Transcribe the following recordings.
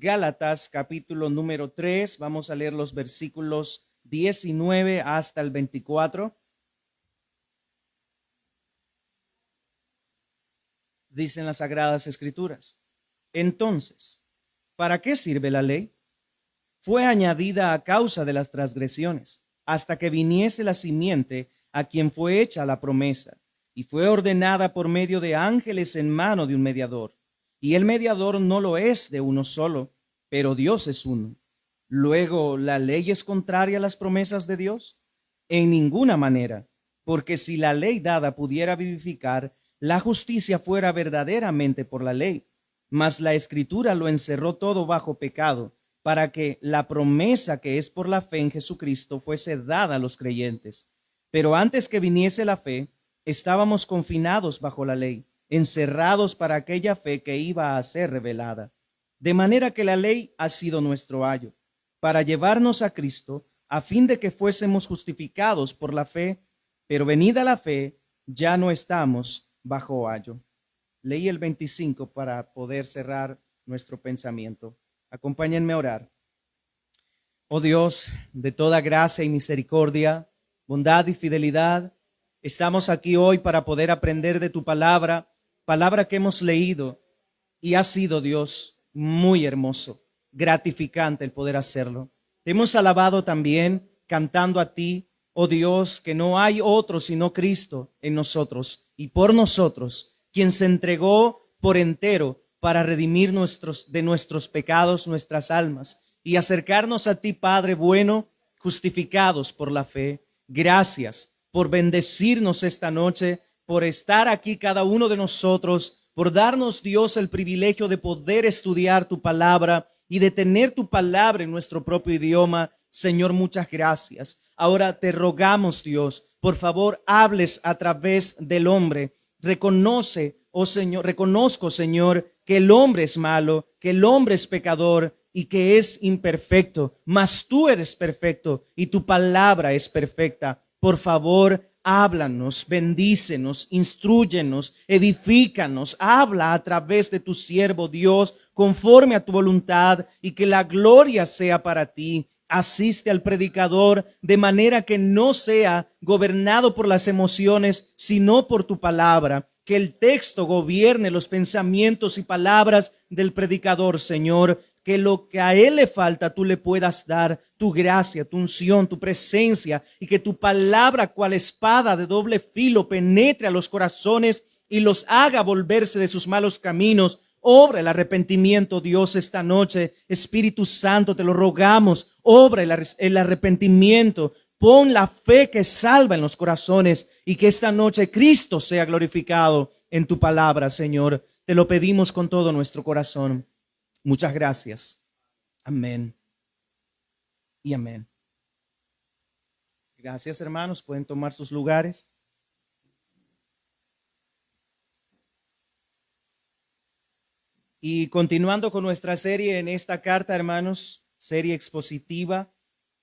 Gálatas capítulo número 3. Vamos a leer los versículos 19 hasta el 24. Dicen las Sagradas Escrituras: entonces, ¿para qué sirve la ley? Fue añadida a causa de las transgresiones, hasta que viniese la simiente a quien fue hecha la promesa, y fue ordenada por medio de ángeles en mano de un mediador. Y el mediador no lo es de uno solo, pero Dios es uno. Luego, ¿la ley es contraria a las promesas de Dios? En ninguna manera, porque si la ley dada pudiera vivificar, la justicia fuera verdaderamente por la ley. Mas la Escritura lo encerró todo bajo pecado, para que la promesa que es por la fe en Jesucristo fuese dada a los creyentes. Pero antes que viniese la fe, estábamos confinados bajo la ley, encerrados para aquella fe que iba a ser revelada. De manera que la ley ha sido nuestro ayo, para llevarnos a Cristo, a fin de que fuésemos justificados por la fe, pero venida la fe, ya no estamos bajo ayo. Leí el 25 para poder cerrar nuestro pensamiento. Acompáñenme a orar. Oh Dios, de toda gracia y misericordia, bondad y fidelidad, estamos aquí hoy para poder aprender de tu palabra, palabra que hemos leído, y ha sido, Dios, muy hermoso, gratificante el poder hacerlo. Te hemos alabado también cantando a ti, oh Dios, que no hay otro sino Cristo en nosotros y por nosotros, quien se entregó por entero para redimir de nuestros pecados, nuestras almas, y acercarnos a ti, Padre bueno, justificados por la fe. Gracias por bendecirnos esta noche, por estar aquí cada uno de nosotros, por darnos, Dios, el privilegio de poder estudiar tu palabra y de tener tu palabra en nuestro propio idioma. Señor, muchas gracias. Ahora te rogamos, Dios, por favor, hables a través del hombre. Reconoce, oh Señor, reconozco, Señor, que el hombre es malo, que el hombre es pecador y que es imperfecto, mas tú eres perfecto y tu palabra es perfecta. Por favor, háblanos, bendícenos, instrúyenos, edifícanos, habla a través de tu siervo Dios, conforme a tu voluntad, y que la gloria sea para ti. Asiste al predicador de manera que no sea gobernado por las emociones, sino por tu palabra. Que el texto gobierne los pensamientos y palabras del predicador, Señor. Que lo que a él le falta, tú le puedas dar tu gracia, tu unción, tu presencia, y que tu palabra, cual espada de doble filo, penetre a los corazones y los haga volverse de sus malos caminos. Obra el arrepentimiento, Dios, esta noche. Espíritu Santo, te lo rogamos. Obra el arrepentimiento. Pon la fe que salva en los corazones, y que esta noche Cristo sea glorificado en tu palabra, Señor. Te lo pedimos con todo nuestro corazón. Muchas gracias. Amén y amén. Gracias, hermanos. Pueden tomar sus lugares. Y continuando con nuestra serie en esta carta, hermanos, serie expositiva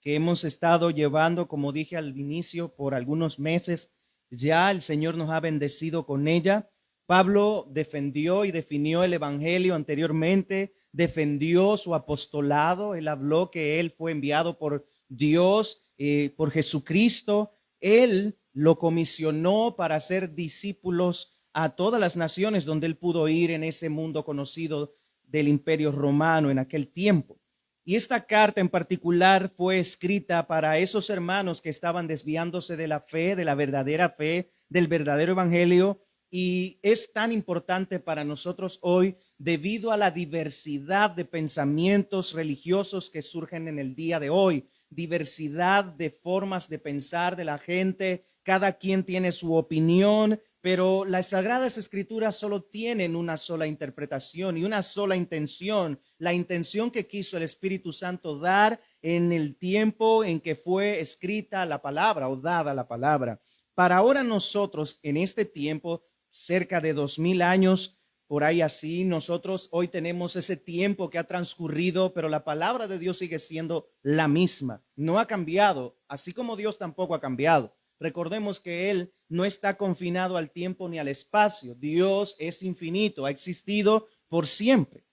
que hemos estado llevando, como dije al inicio, por algunos meses. Ya el Señor nos ha bendecido con ella. Pablo defendió y definió el evangelio anteriormente, defendió su apostolado. Él habló que él fue enviado por Dios, por Jesucristo. Él lo comisionó para ser discípulos a todas las naciones donde él pudo ir en ese mundo conocido del Imperio Romano en aquel tiempo. Y esta carta en particular fue escrita para esos hermanos que estaban desviándose de la fe, de la verdadera fe, del verdadero evangelio. Y es tan importante para nosotros hoy debido a la diversidad de pensamientos religiosos que surgen en el día de hoy, diversidad de formas de pensar de la gente. Cada quien tiene su opinión, pero las Sagradas Escrituras solo tienen una sola interpretación y una sola intención, la intención que quiso el Espíritu Santo dar en el tiempo en que fue escrita la palabra o dada la palabra. Para ahora nosotros, en este tiempo, cerca de 2000 años, por ahí así, nosotros hoy tenemos ese tiempo que ha transcurrido, pero la palabra de Dios sigue siendo la misma, no ha cambiado, así como Dios tampoco ha cambiado. Recordemos que Él no está confinado al tiempo ni al espacio. Dios es infinito, ha existido por siempre.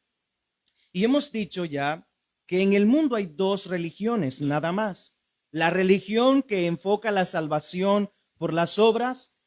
Y hemos dicho ya que en el mundo hay dos religiones, nada más. La religión que enfoca la salvación por las obras,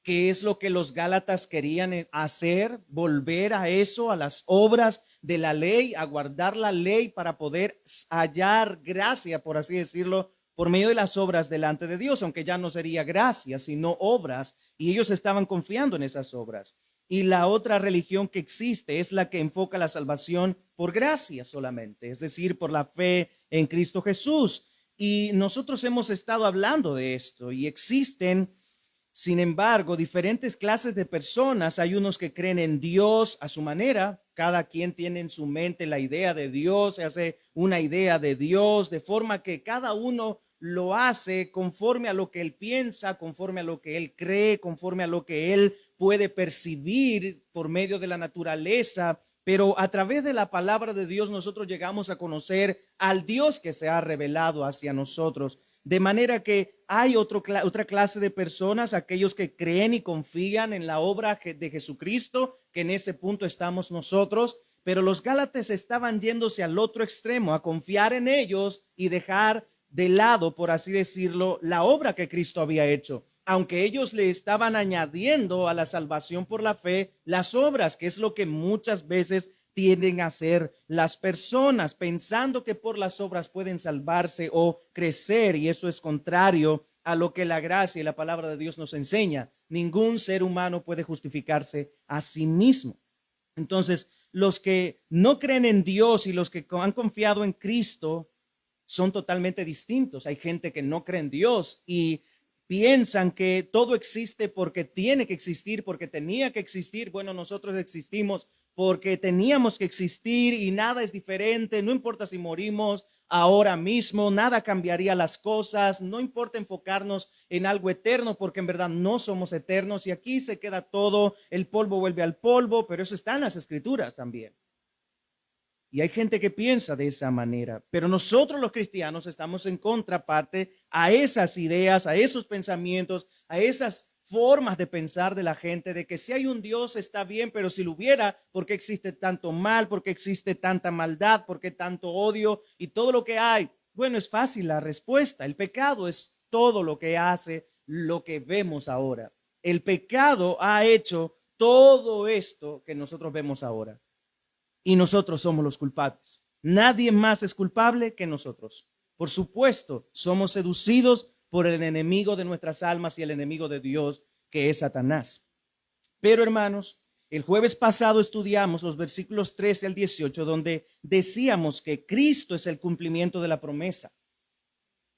que es lo que los Gálatas querían hacer, volver a eso, a las obras de la ley, a guardar la ley para poder hallar gracia, por así decirlo, por medio de las obras delante de Dios, aunque ya no sería gracia, sino obras, y ellos estaban confiando en esas obras. Y la otra religión que existe es la que enfoca la salvación por gracia solamente, es decir, por la fe en Cristo Jesús. Y nosotros hemos estado hablando de esto y existen, sin embargo, diferentes clases de personas. Hay unos que creen en Dios a su manera. Cada quien tiene en su mente la idea de Dios, se hace una idea de Dios, de forma que cada uno lo hace conforme a lo que él piensa, conforme a lo que él cree, conforme a lo que él puede percibir por medio de la naturaleza. Pero a través de la palabra de Dios nosotros llegamos a conocer al Dios que se ha revelado hacia nosotros. De manera que hay otra clase de personas, aquellos que creen y confían en la obra de Jesucristo, que en ese punto estamos nosotros. Pero los Gálatas estaban yéndose al otro extremo, a confiar en ellos y dejar de lado, por así decirlo, la obra que Cristo había hecho. Aunque ellos le estaban añadiendo a la salvación por la fe las obras, que es lo que muchas veces tienden a hacer las personas, pensando que por las obras pueden salvarse o crecer, y eso es contrario a lo que la gracia y la palabra de Dios nos enseña. Ningún ser humano puede justificarse a sí mismo. Entonces, los que no creen en Dios y los que han confiado en Cristo son totalmente distintos. Hay gente que no cree en Dios y piensan que todo existe porque tiene que existir, porque tenía que existir. Bueno, nosotros existimos porque teníamos que existir y nada es diferente. No importa si morimos ahora mismo, nada cambiaría las cosas. No importa enfocarnos en algo eterno, porque en verdad no somos eternos y aquí se queda todo. El polvo vuelve al polvo, pero eso está en las escrituras también. Y hay gente que piensa de esa manera, pero nosotros los cristianos estamos en contraparte a esas ideas, a esos pensamientos, a esas formas de pensar de la gente, de que si hay un Dios está bien, pero si lo hubiera, ¿por qué existe tanto mal? ¿Por qué existe tanta maldad? ¿Por qué tanto odio? Y todo lo que hay. Bueno, es fácil la respuesta. El pecado es todo lo que hace lo que vemos ahora. El pecado ha hecho todo esto que nosotros vemos ahora. Y nosotros somos los culpables. Nadie más es culpable que nosotros. Por supuesto, somos seducidos por el enemigo de nuestras almas y el enemigo de Dios, que es Satanás. Pero hermanos, el jueves pasado estudiamos los versículos 13 al 18, donde decíamos que Cristo es el cumplimiento de la promesa.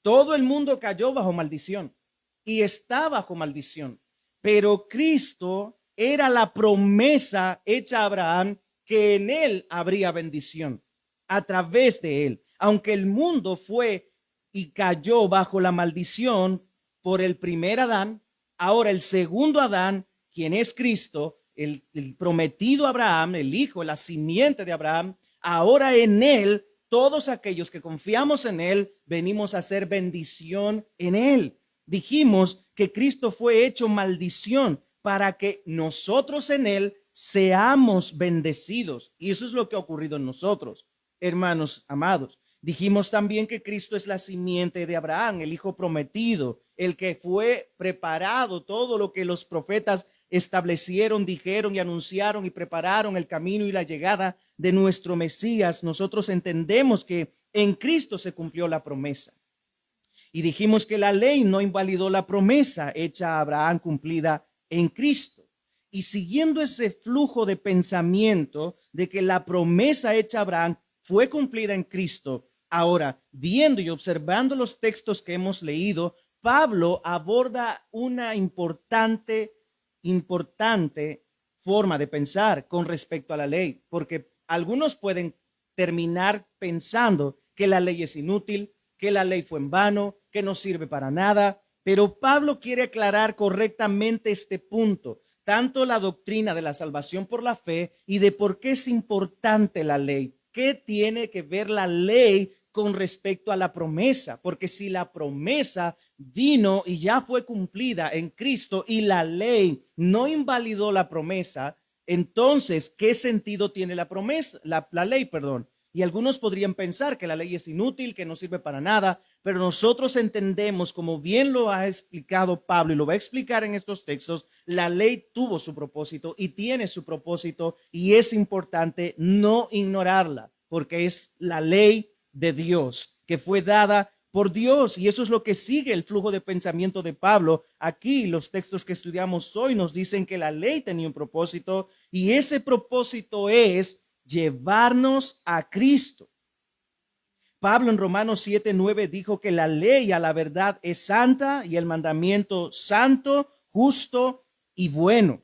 Todo el mundo cayó bajo maldición y está bajo maldición, pero Cristo era la promesa hecha a Abraham, que en él habría bendición a través de él. Aunque el mundo fue y cayó bajo la maldición por el primer Adán, ahora el segundo Adán, quien es Cristo, el prometido Abraham, el hijo, la simiente de Abraham, ahora en él, todos aquellos que confiamos en él, venimos a hacer bendición en él. Dijimos que Cristo fue hecho maldición para que nosotros en él seamos bendecidos. Y eso es lo que ha ocurrido en nosotros, hermanos amados. Dijimos también que Cristo es la simiente de Abraham, el hijo prometido, el que fue preparado, todo lo que los profetas establecieron, dijeron y anunciaron y prepararon el camino y la llegada de nuestro Mesías. Nosotros entendemos que en Cristo se cumplió la promesa. Y dijimos que la ley no invalidó la promesa hecha a Abraham, cumplida en Cristo. Y siguiendo ese flujo de pensamiento de que la promesa hecha a Abraham fue cumplida en Cristo, ahora viendo y observando los textos que hemos leído, Pablo aborda una importante forma de pensar con respecto a la ley, porque algunos pueden terminar pensando que la ley es inútil, que la ley fue en vano, que no sirve para nada, pero Pablo quiere aclarar correctamente este punto, tanto la doctrina de la salvación por la fe y de por qué es importante la ley. ¿Qué tiene que ver la ley con respecto a la promesa? Porque si la promesa vino y ya fue cumplida en Cristo y la ley no invalidó la promesa, entonces, ¿qué sentido tiene la promesa? La ley, perdón. Y algunos podrían pensar que la ley es inútil, que no sirve para nada, pero nosotros entendemos, como bien lo ha explicado Pablo y lo va a explicar en estos textos, la ley tuvo su propósito y tiene su propósito, y es importante no ignorarla, porque es la ley de Dios que fue dada por Dios, y eso es lo que sigue el flujo de pensamiento de Pablo. Aquí los textos que estudiamos hoy nos dicen que la ley tenía un propósito, y ese propósito es llevarnos a Cristo. Pablo en Romanos 7:9 dijo que la ley a la verdad es santa y el mandamiento santo, justo y bueno.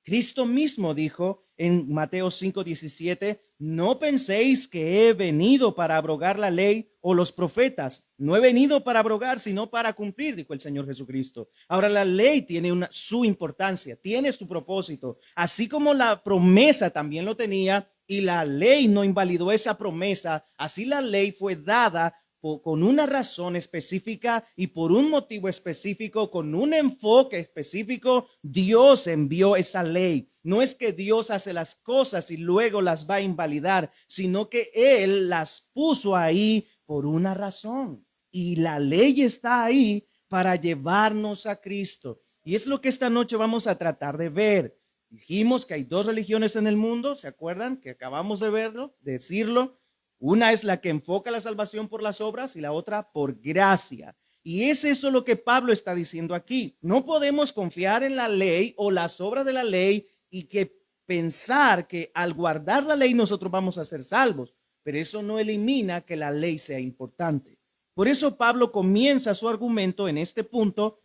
Cristo mismo dijo en Mateo 5:17, no penséis que he venido para abrogar la ley o los profetas. No he venido para abrogar, sino para cumplir, dijo el Señor Jesucristo. Ahora la ley tiene su importancia, tiene su propósito, así como la promesa también lo tenía, y la ley no invalidó esa promesa. Así la ley fue dada con una razón específica y por un motivo específico, con un enfoque específico. Dios envió esa ley. No es que Dios hace las cosas y luego las va a invalidar, sino que Él las puso ahí por una razón. Y la ley está ahí para llevarnos a Cristo. Y es lo que esta noche vamos a tratar de ver. Dijimos que hay dos religiones en el mundo, ¿se acuerdan? Que acabamos de verlo, de decirlo. Una es la que enfoca la salvación por las obras y la otra por gracia. Y es eso lo que Pablo está diciendo aquí. No podemos confiar en la ley o las obras de la ley y que pensar que al guardar la ley nosotros vamos a ser salvos. Pero eso no elimina que la ley sea importante. Por eso Pablo comienza su argumento en este punto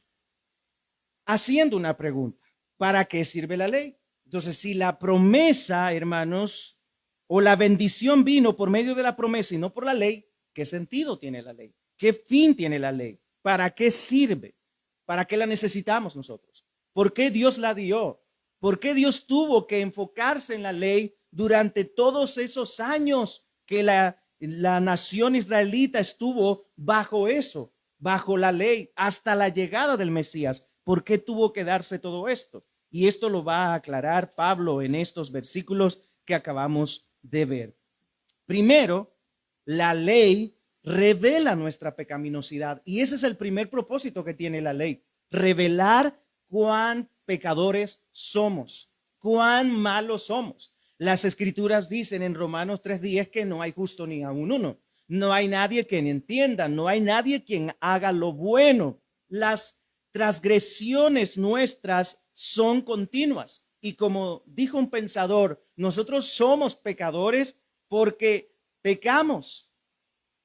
haciendo una pregunta. ¿Para qué sirve la ley? Entonces, si la promesa, hermanos, o la bendición vino por medio de la promesa y no por la ley, ¿qué sentido tiene la ley? ¿Qué fin tiene la ley? ¿Para qué sirve? ¿Para qué la necesitamos nosotros? ¿Por qué Dios la dio? ¿Por qué Dios tuvo que enfocarse en la ley durante todos esos años que la nación israelita estuvo bajo eso, bajo la ley, hasta la llegada del Mesías? ¿Por qué tuvo que darse todo esto? Y esto lo va a aclarar Pablo en estos versículos que acabamos de ver. Primero, la ley revela nuestra pecaminosidad, y ese es el primer propósito que tiene la ley: revelar cuán pecadores somos, cuán malos somos. Las escrituras dicen en Romanos 3:10 que no hay justo ni aun uno. No hay nadie quien entienda, no hay nadie quien haga lo bueno. Las transgresiones nuestras son continuas. Y como dijo un pensador, nosotros somos pecadores porque pecamos.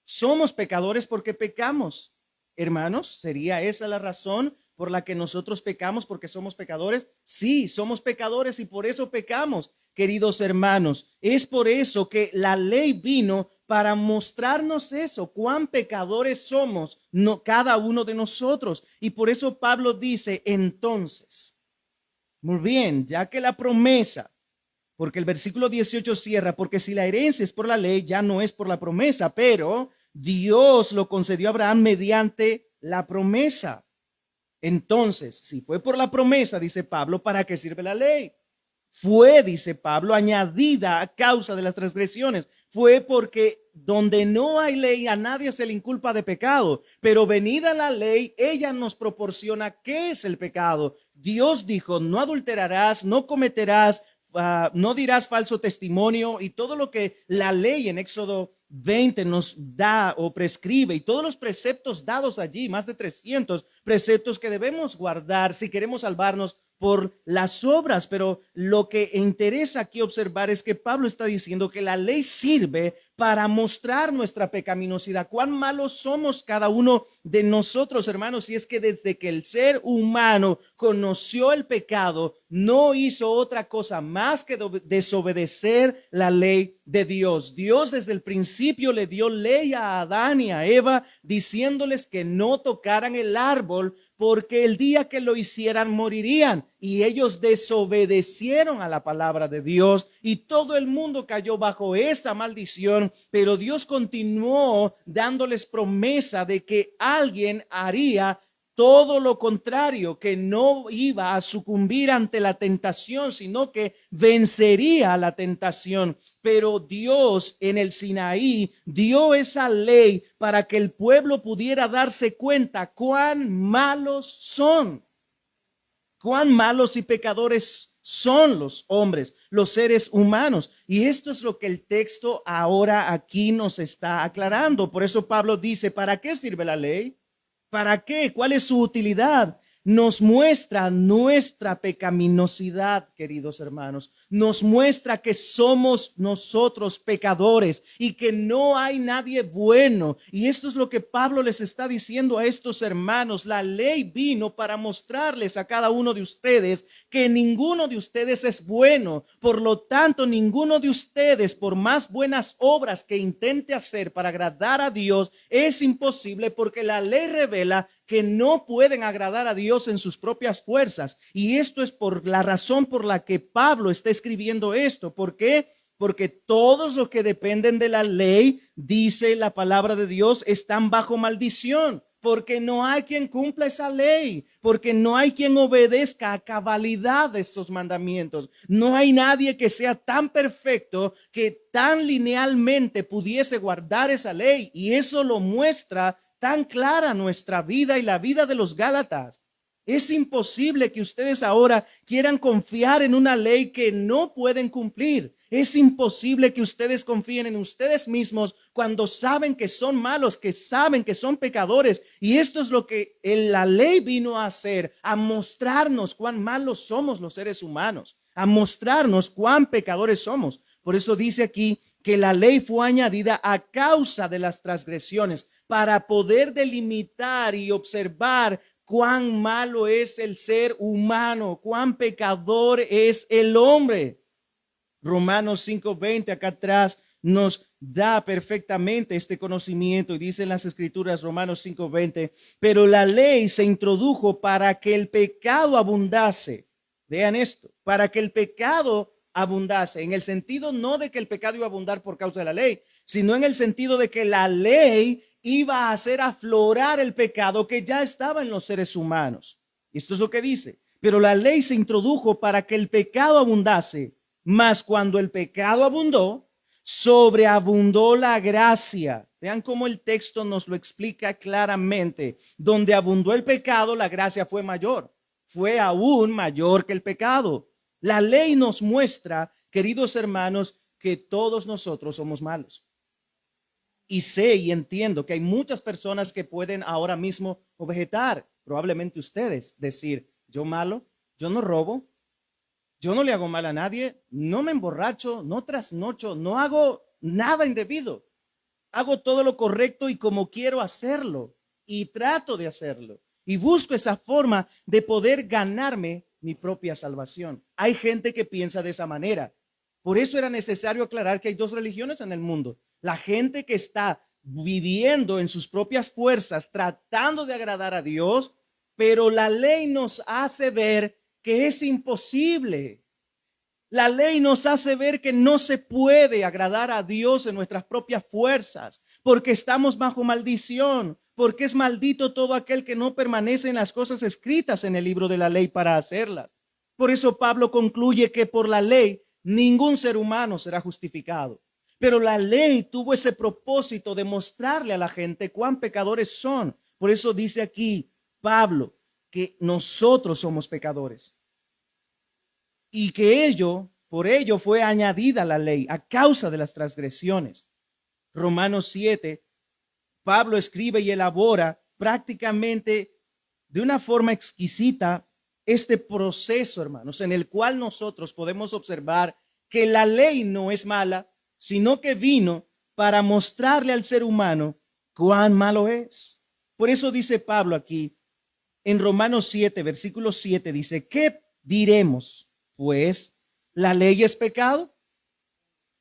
Somos pecadores porque pecamos. Hermanos, ¿sería esa la razón por la que nosotros pecamos, porque somos pecadores? Sí, somos pecadores y por eso pecamos, queridos hermanos. Es por eso que la ley vino para mostrarnos eso, cuán pecadores somos, cada uno de nosotros. Y por eso Pablo dice, entonces, muy bien, ya que la promesa, porque el versículo 18 cierra, porque si la herencia es por la ley, ya no es por la promesa, pero Dios lo concedió a Abraham mediante la promesa. Entonces, si fue por la promesa, dice Pablo, ¿para qué sirve la ley? Fue, dice Pablo, añadida a causa de las transgresiones. Fue porque donde no hay ley a nadie se le inculpa de pecado, pero venida la ley, ella nos proporciona qué es el pecado. Dios dijo, no adulterarás, no cometerás, no dirás falso testimonio, y todo lo que la ley en Éxodo 20 nos da o prescribe, y todos los preceptos dados allí, más de 300 preceptos que debemos guardar si queremos salvarnos por las obras. Pero lo que interesa aquí observar es que Pablo está diciendo que la ley sirve para mostrar nuestra pecaminosidad, cuán malos somos cada uno de nosotros, hermanos. Y es que desde que el ser humano conoció el pecado, no hizo otra cosa más que desobedecer la ley de Dios. Dios desde el principio le dio ley a Adán y a Eva, diciéndoles que no tocaran el árbol, porque el día que lo hicieran morirían. Y ellos desobedecieron a la palabra de Dios y todo el mundo cayó bajo esa maldición. Pero Dios continuó dándoles promesa de que alguien haría todo lo contrario, que no iba a sucumbir ante la tentación, sino que vencería la tentación. Pero Dios en el Sinaí dio esa ley para que el pueblo pudiera darse cuenta cuán malos son, cuán malos y pecadores son los hombres, los seres humanos. Y esto es lo que el texto ahora aquí nos está aclarando. Por eso Pablo dice, ¿para qué sirve la ley? ¿Para qué? ¿Cuál es su utilidad? Nos muestra nuestra pecaminosidad, queridos hermanos. Nos muestra que somos nosotros pecadores y que no hay nadie bueno. Y esto es lo que Pablo les está diciendo a estos hermanos. La ley vino para mostrarles a cada uno de ustedes que ninguno de ustedes es bueno. Por lo tanto, ninguno de ustedes, por más buenas obras que intente hacer para agradar a Dios, es imposible, porque la ley revela que no pueden agradar a Dios en sus propias fuerzas. Y esto es por la razón por la que Pablo está escribiendo esto. ¿Por qué? Porque todos los que dependen de la ley, dice la palabra de Dios, están bajo maldición. Porque no hay quien cumpla esa ley, porque no hay quien obedezca a cabalidad de estos mandamientos. No hay nadie que sea tan perfecto, que tan linealmente pudiese guardar esa ley. Y eso lo muestra tan clara nuestra vida y la vida de los Gálatas. Es imposible que ustedes ahora quieran confiar en una ley que no pueden cumplir. Es imposible que ustedes confíen en ustedes mismos cuando saben que son malos, que saben que son pecadores. Y esto es lo que la ley vino a hacer, a mostrarnos cuán malos somos los seres humanos, a mostrarnos cuán pecadores somos. Por eso dice aquí que la ley fue añadida a causa de las transgresiones, para poder delimitar y observar cuán malo es el ser humano, cuán pecador es el hombre. Romanos 5:20 acá atrás nos da perfectamente este conocimiento, y dice en las escrituras, Romanos 5:20, pero la ley se introdujo para que el pecado abundase. Vean esto, para que el pecado abundase, en el sentido no de que el pecado iba a abundar por causa de la ley, sino en el sentido de que la ley iba a hacer aflorar el pecado que ya estaba en los seres humanos. Y esto es lo que dice, pero la ley se introdujo para que el pecado abundase, mas cuando el pecado abundó, sobreabundó la gracia. Vean cómo el texto nos lo explica claramente. Donde abundó el pecado, la gracia fue mayor. Fue aún mayor que el pecado. La ley nos muestra, queridos hermanos, que todos nosotros somos malos. Y sé y entiendo que hay muchas personas que pueden ahora mismo objetar, probablemente ustedes, decir, yo malo, yo no robo, yo no le hago mal a nadie, no me emborracho, no trasnocho, no hago nada indebido. Hago todo lo correcto y como quiero hacerlo, y trato de hacerlo, y busco esa forma de poder ganarme mi propia salvación. Hay gente que piensa de esa manera. Por eso era necesario aclarar que hay dos religiones en el mundo. La gente que está viviendo en sus propias fuerzas, tratando de agradar a Dios, pero la ley nos hace ver que es imposible. La ley nos hace ver que no se puede agradar a Dios en nuestras propias fuerzas, porque estamos bajo maldición, porque es maldito todo aquel que no permanece en las cosas escritas en el libro de la ley para hacerlas. Por eso Pablo concluye que por la ley ningún ser humano será justificado. Pero la ley tuvo ese propósito de mostrarle a la gente cuán pecadores son. Por eso dice aquí Pablo que nosotros somos pecadores. Y que por ello fue añadida la ley a causa de las transgresiones. Romanos 7, Pablo escribe y elabora prácticamente de una forma exquisita este proceso, hermanos, en el cual nosotros podemos observar que la ley no es mala, sino que vino para mostrarle al ser humano cuán malo es. Por eso dice Pablo aquí en Romanos 7, versículo 7, dice, ¿qué diremos? Pues, ¿la ley es pecado?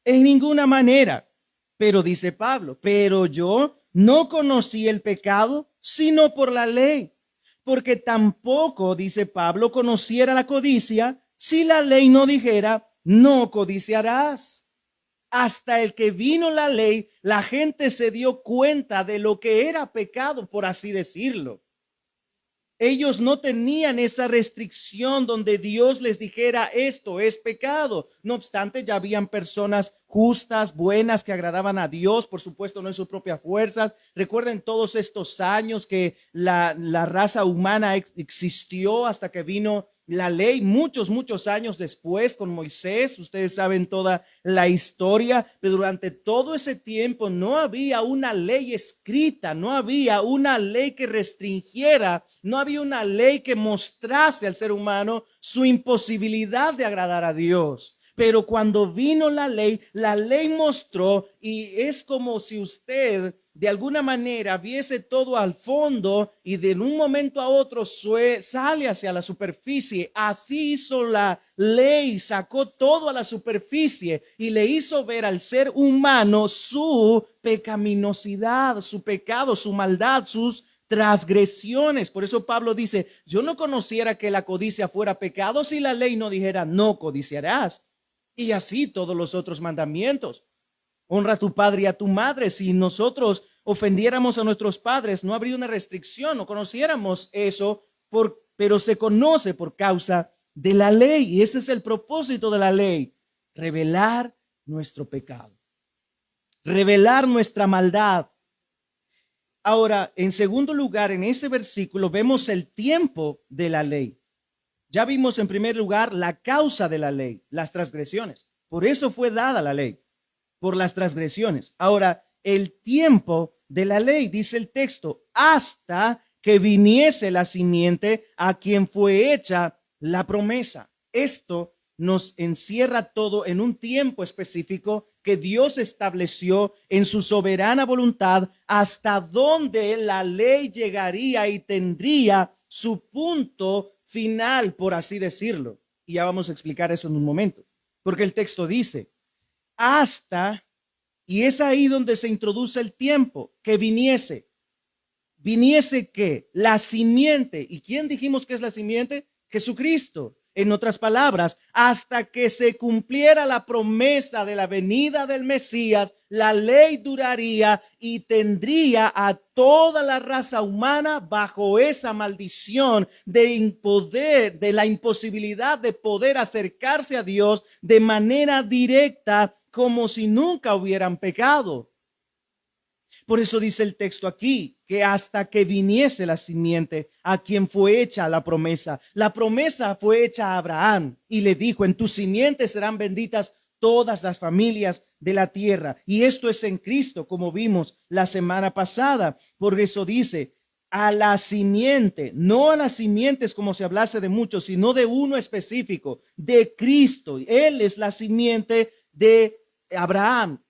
En ninguna manera. Pero dice Pablo, pero yo no conocí el pecado sino por la ley, porque tampoco, dice Pablo, conociera la codicia si la ley no dijera, no codiciarás. Hasta el que vino la ley, la gente se dio cuenta de lo que era pecado, por así decirlo. Ellos no tenían esa restricción donde Dios les dijera esto es pecado. No obstante, ya habían personas justas, buenas, que agradaban a Dios, por supuesto, no en sus propias fuerzas. Recuerden todos estos años que la raza humana existió hasta que vino la ley, muchos años después con Moisés. Ustedes saben toda la historia, pero durante todo ese tiempo no había una ley escrita, no había una ley que restringiera, no había una ley que mostrase al ser humano su imposibilidad de agradar a Dios. Pero cuando vino la ley mostró, y es como si usted de alguna manera viese todo al fondo y de un momento a otro sale hacia la superficie. Así hizo la ley, sacó todo a la superficie y le hizo ver al ser humano su pecaminosidad, su pecado, su maldad, sus transgresiones. Por eso Pablo dice, yo no conociera que la codicia fuera pecado si la ley no dijera no codiciarás. Y así todos los otros mandamientos. Honra a tu padre y a tu madre. Si nosotros ofendiéramos a nuestros padres, no habría una restricción, no conociéramos eso, pero se conoce por causa de la ley. Y ese es el propósito de la ley, revelar nuestro pecado, revelar nuestra maldad. Ahora, en segundo lugar, en ese versículo vemos el tiempo de la ley. Ya vimos en primer lugar la causa de la ley, las transgresiones. Por eso fue dada la ley, por las transgresiones. Ahora, el tiempo de la ley, dice el texto, hasta que viniese la simiente a quien fue hecha la promesa. Esto nos encierra todo en un tiempo específico que Dios estableció en su soberana voluntad, hasta donde la ley llegaría y tendría su punto final, por así decirlo. Y ya vamos a explicar eso en un momento, porque el texto dice hasta, y es ahí donde se introduce el tiempo, que viniese que la simiente. ¿Y quién dijimos que es la simiente? Jesucristo. En otras palabras, hasta que se cumpliera la promesa de la venida del Mesías, la ley duraría y tendría a toda la raza humana bajo esa maldición de la imposibilidad de poder acercarse a Dios de manera directa, como si nunca hubieran pecado. Por eso dice el texto aquí que hasta que viniese la simiente a quien fue hecha la promesa. La promesa fue hecha a Abraham y le dijo, en tu simiente serán benditas todas las familias de la tierra. Y esto es en Cristo, como vimos la semana pasada. Por eso dice, a la simiente, no a las simientes como si hablase de muchos, sino de uno específico, de Cristo. Él es la simiente de Abraham,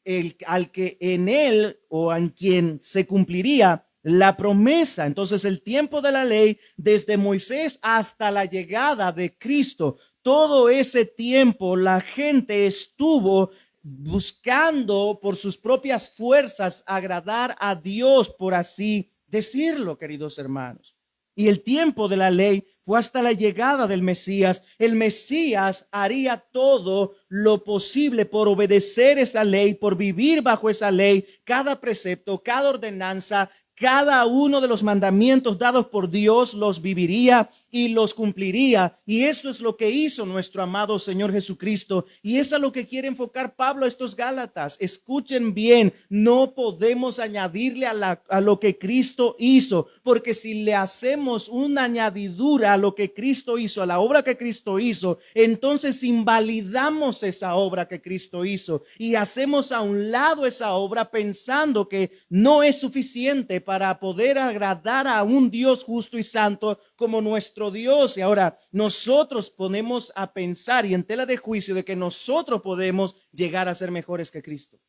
al que en él o en quien se cumpliría la promesa. Entonces el tiempo de la ley, desde Moisés hasta la llegada de Cristo, todo ese tiempo la gente estuvo buscando por sus propias fuerzas agradar a Dios, por así decirlo, queridos hermanos. Y el tiempo de la ley fue hasta la llegada del Mesías. El Mesías haría todo lo posible por obedecer esa ley, por vivir bajo esa ley, cada precepto, cada ordenanza, cada uno de los mandamientos dados por Dios los viviría y los cumpliría. Y eso es lo que hizo nuestro amado Señor Jesucristo. Y es a lo que quiere enfocar Pablo a estos Gálatas. Escuchen bien, no podemos añadirle a lo que Cristo hizo, porque si le hacemos una añadidura a lo que Cristo hizo, a la obra que Cristo hizo, entonces invalidamos esa obra que Cristo hizo y hacemos a un lado esa obra pensando que no es suficiente para poder agradar a un Dios justo y santo como nuestro Dios. Y ahora nosotros ponemos a pensar y en tela de juicio de que nosotros podemos llegar a ser mejores que Cristo.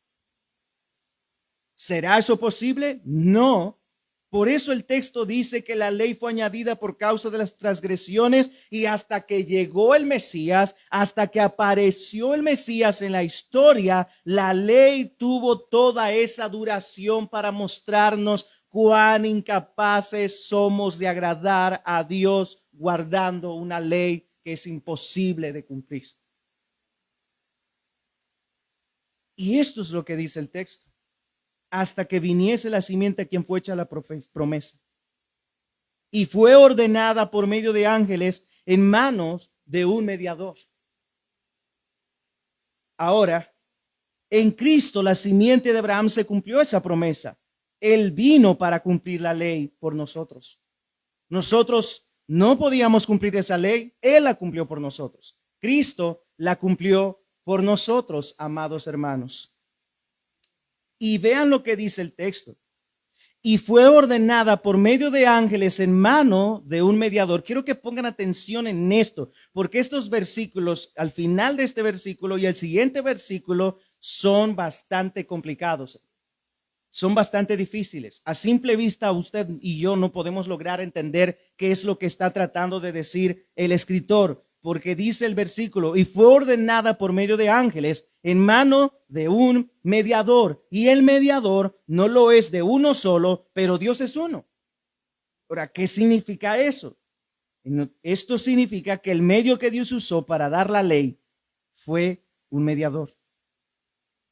¿Será eso posible? No. Por eso el texto dice que la ley fue añadida por causa de las transgresiones, y hasta que llegó el Mesías, hasta que apareció el Mesías en la historia, la ley tuvo toda esa duración para mostrarnos cuán incapaces somos de agradar a Dios guardando una ley que es imposible de cumplir. Y esto es lo que dice el texto. Hasta que viniese la simiente a quien fue hecha la promesa. y fue ordenada por medio de ángeles en manos de un mediador. Ahora, en Cristo, la simiente de Abraham, se cumplió esa promesa. Él vino para cumplir la ley por nosotros. Nosotros no podíamos cumplir esa ley, Él la cumplió por nosotros. Cristo la cumplió por nosotros, amados hermanos. Y vean lo que dice el texto. Y fue ordenada por medio de ángeles en mano de un mediador. Quiero que pongan atención en esto, porque estos versículos, al final de este versículo y el siguiente versículo, son bastante complicados. Son bastante difíciles. A simple vista, usted y yo no podemos lograr entender qué es lo que está tratando de decir el escritor, porque dice el versículo, y fue ordenada por medio de ángeles en mano de un mediador, y el mediador no lo es de uno solo, pero Dios es uno. Ahora, ¿qué significa eso? Esto significa que el medio que Dios usó para dar la ley fue un mediador.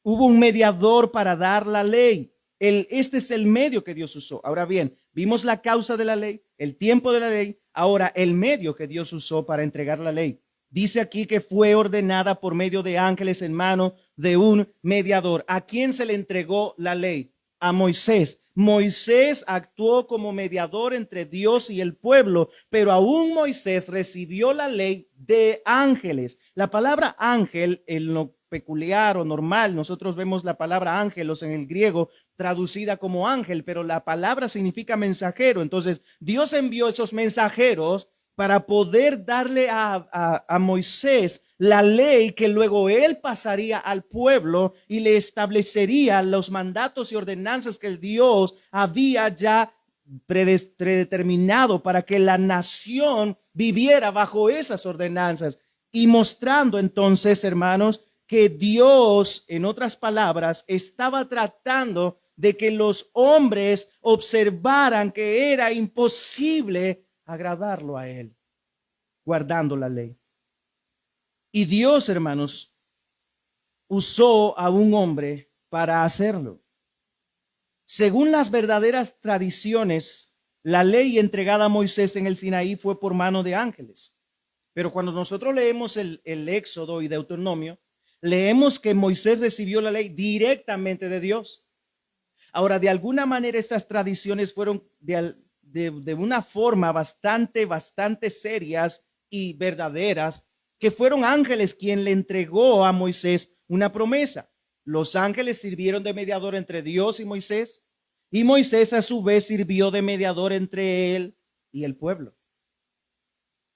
Hubo un mediador para dar la ley. Este es el medio que Dios usó. Ahora bien, vimos la causa de la ley, el tiempo de la ley, ahora el medio que Dios usó para entregar la ley. Dice aquí que fue ordenada por medio de ángeles en mano de un mediador. ¿A quién se le entregó la ley? A Moisés. Moisés actuó como mediador entre Dios y el pueblo, pero aún Moisés recibió la ley de ángeles. La palabra ángel en lo peculiar o normal, nosotros vemos la palabra ángelos en el griego traducida como ángel, pero la palabra significa mensajero. Entonces Dios envió esos mensajeros para poder darle a Moisés la ley que luego él pasaría al pueblo y le establecería los mandatos y ordenanzas que el Dios había ya predeterminado para que la nación viviera bajo esas ordenanzas, y mostrando entonces, hermanos, que Dios, en otras palabras, estaba tratando de que los hombres observaran que era imposible agradarlo a Él, guardando la ley. Y Dios, hermanos, usó a un hombre para hacerlo. Según las verdaderas tradiciones, la ley entregada a Moisés en el Sinaí fue por mano de ángeles. Pero cuando nosotros leemos el Éxodo y Deuteronomio, leemos que Moisés recibió la ley directamente de Dios. Ahora, de alguna manera estas tradiciones fueron de una forma bastante serias y verdaderas, que fueron ángeles quien le entregó a Moisés una promesa. Los ángeles sirvieron de mediador entre Dios y Moisés a su vez sirvió de mediador entre él y el pueblo.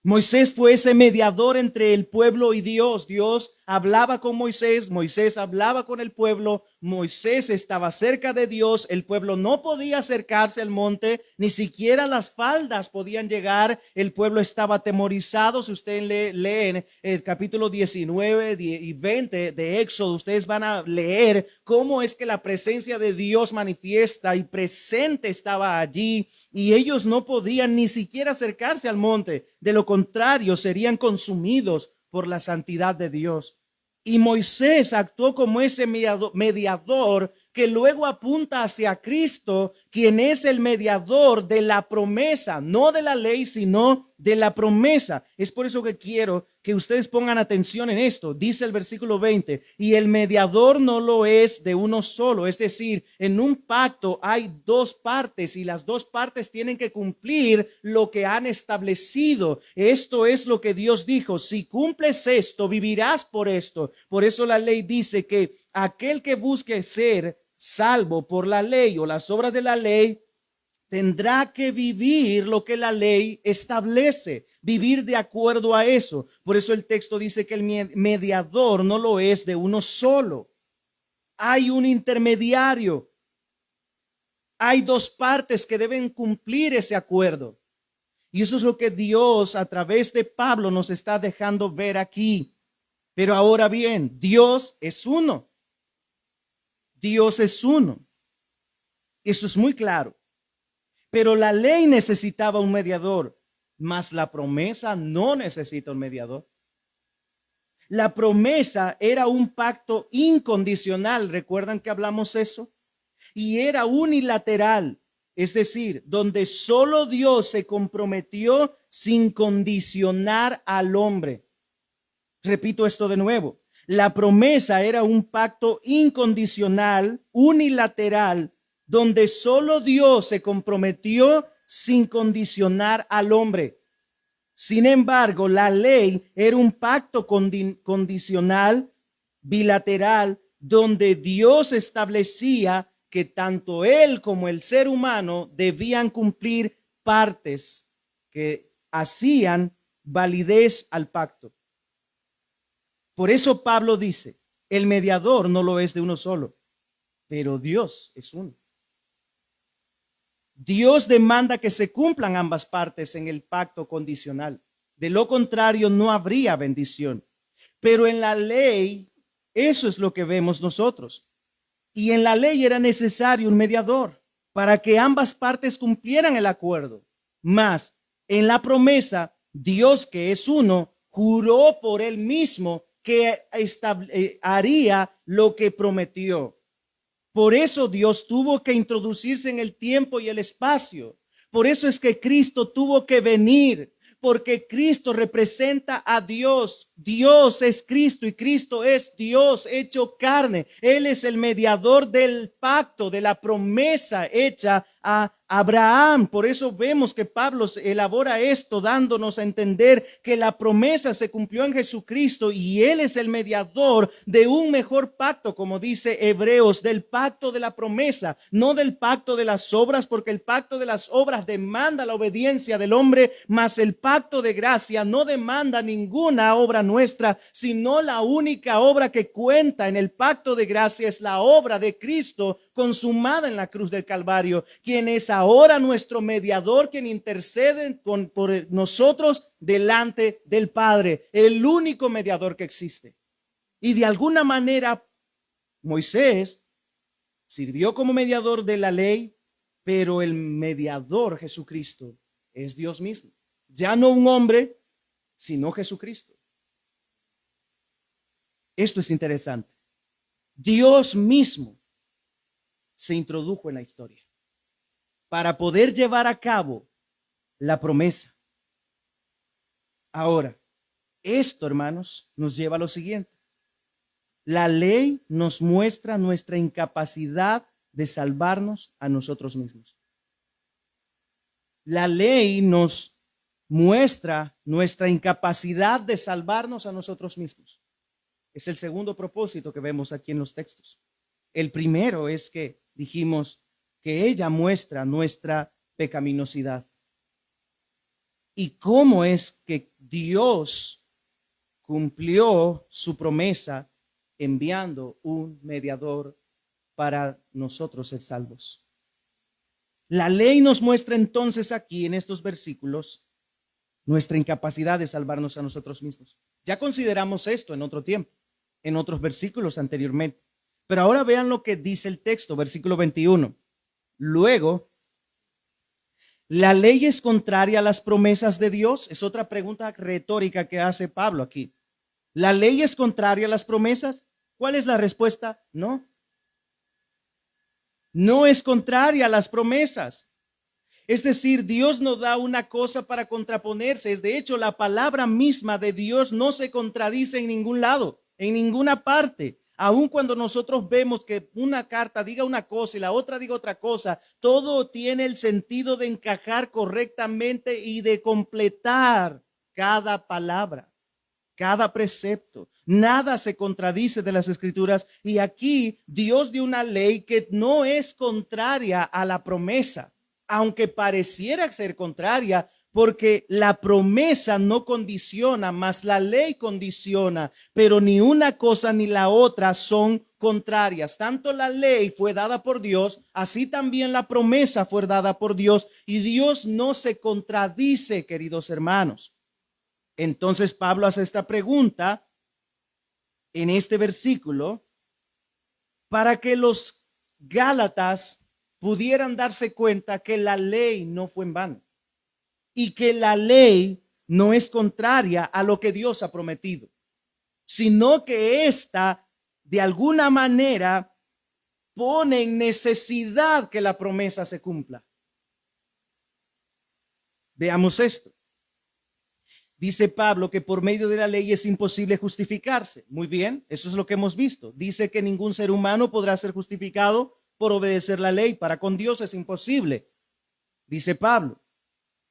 Moisés fue ese mediador entre el pueblo y Dios. Dios hablaba con Moisés, Moisés hablaba con el pueblo, Moisés estaba cerca de Dios, el pueblo no podía acercarse al monte, ni siquiera las faldas podían llegar, el pueblo estaba atemorizado. Si ustedes leen el capítulo 19 y 20 de Éxodo, ustedes van a leer cómo es que la presencia de Dios manifiesta y presente estaba allí, y ellos no podían ni siquiera acercarse al monte. De lo contrario, serían consumidos por la santidad de Dios. Y Moisés actuó como ese mediador que luego apunta hacia Cristo, quien es el mediador de la promesa, no de la ley, sino de la promesa. Es por eso que quiero que ustedes pongan atención en esto. Dice el versículo 20, y el mediador no lo es de uno solo. Es decir, en un pacto hay dos partes y las dos partes tienen que cumplir lo que han establecido. Esto es lo que Dios dijo: si cumples esto, vivirás por esto. Por eso la ley dice que aquel que busque ser salvo por la ley o las obras de la ley tendrá que vivir lo que la ley establece, vivir de acuerdo a eso. Por eso el texto dice que el mediador no lo es de uno solo. Hay un intermediario. Hay dos partes que deben cumplir ese acuerdo. Y eso es lo que Dios a través de Pablo nos está dejando ver aquí. Pero ahora bien, Dios es uno. Dios es uno. Eso es muy claro. Pero la ley necesitaba un mediador, mas la promesa no necesita un mediador. La promesa era un pacto incondicional. ¿Recuerdan que hablamos eso? Y era unilateral. es decir, donde solo Dios se comprometió sin condicionar al hombre. Repito esto de nuevo. La promesa era un pacto incondicional, unilateral, donde solo Dios se comprometió sin condicionar al hombre. Sin embargo, la ley era un pacto condicional, bilateral, donde Dios establecía que tanto él como el ser humano debían cumplir partes que hacían validez al pacto. Por eso Pablo dice, el mediador no lo es de uno solo, pero Dios es uno. Dios demanda que se cumplan ambas partes en el pacto condicional. De lo contrario, no habría bendición. Pero en la ley, eso es lo que vemos nosotros. Y en la ley era necesario un mediador para que ambas partes cumplieran el acuerdo. Mas en la promesa, Dios, que es uno, juró por él mismo que haría lo que prometió. Por eso Dios tuvo que introducirse en el tiempo y el espacio. Por eso es que Cristo tuvo que venir, porque Cristo representa a Dios. Dios es Cristo y Cristo es Dios hecho carne. Él es el mediador del pacto, de la promesa hecha a Abraham. Por eso vemos que Pablo elabora esto, dándonos a entender que la promesa se cumplió en Jesucristo y Él es el mediador de un mejor pacto, como dice Hebreos, del pacto de la promesa, no del pacto de las obras, porque el pacto de las obras demanda la obediencia del hombre, mas el pacto de gracia no demanda ninguna obra nuestra, sino la única obra que cuenta en el pacto de gracia es la obra de Cristo consumada en la cruz del Calvario, quien es ahora nuestro mediador, quien intercede por nosotros delante del Padre, el único mediador que existe. Y de alguna manera Moisés sirvió como mediador de la ley, pero el mediador Jesucristo es Dios mismo. Ya no un hombre, sino Jesucristo. Esto es interesante. Dios mismo se introdujo en la historia para poder llevar a cabo la promesa. Ahora, esto, hermanos, nos lleva a lo siguiente. La ley nos muestra nuestra incapacidad de salvarnos a nosotros mismos. La ley nos muestra nuestra incapacidad de salvarnos a nosotros mismos. Es el segundo propósito que vemos aquí en los textos. El primero es que dijimos que ella muestra nuestra pecaminosidad. ¿Y cómo es que Dios cumplió su promesa enviando un mediador para nosotros ser salvos? La ley nos muestra entonces aquí en estos versículos nuestra incapacidad de salvarnos a nosotros mismos. Ya consideramos esto en otro tiempo, en otros versículos anteriormente. Pero ahora vean lo que dice el texto, versículo 21. Luego, ¿la ley es contraria a las promesas de Dios? Es otra pregunta retórica que hace Pablo aquí. ¿La ley es contraria a las promesas? ¿Cuál es la respuesta? No. No es contraria a las promesas. Es decir, Dios no da una cosa para contraponerse. De hecho, la palabra misma de Dios no se contradice en ningún lado, en ninguna parte. Aun cuando nosotros vemos que una carta diga una cosa y la otra diga otra cosa, todo tiene el sentido de encajar correctamente y de completar cada palabra, cada precepto. Nada se contradice de las Escrituras. Y aquí Dios dio una ley que no es contraria a la promesa, aunque pareciera ser contraria, porque la promesa no condiciona, mas la ley condiciona, pero ni una cosa ni la otra son contrarias. Tanto la ley fue dada por Dios, así también la promesa fue dada por Dios, y Dios no se contradice, queridos hermanos. Entonces Pablo hace esta pregunta en este versículo para que los Gálatas pudieran darse cuenta que la ley no fue en vano y que la ley no es contraria a lo que Dios ha prometido, sino que ésta de alguna manera pone en necesidad que la promesa se cumpla. Veamos esto. Dice Pablo que por medio de la ley es imposible justificarse. Muy bien, eso es lo que hemos visto. Dice que ningún ser humano podrá ser justificado por obedecer la ley. Para con Dios es imposible, dice Pablo.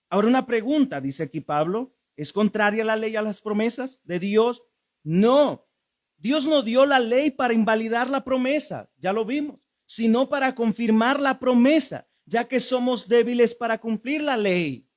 Ahora una pregunta, dice aquí Pablo, ¿es contraria la ley a las promesas de Dios? No, Dios no dio la ley para invalidar la promesa, ya lo vimos, sino para confirmar la promesa, ya que somos débiles para cumplir la ley.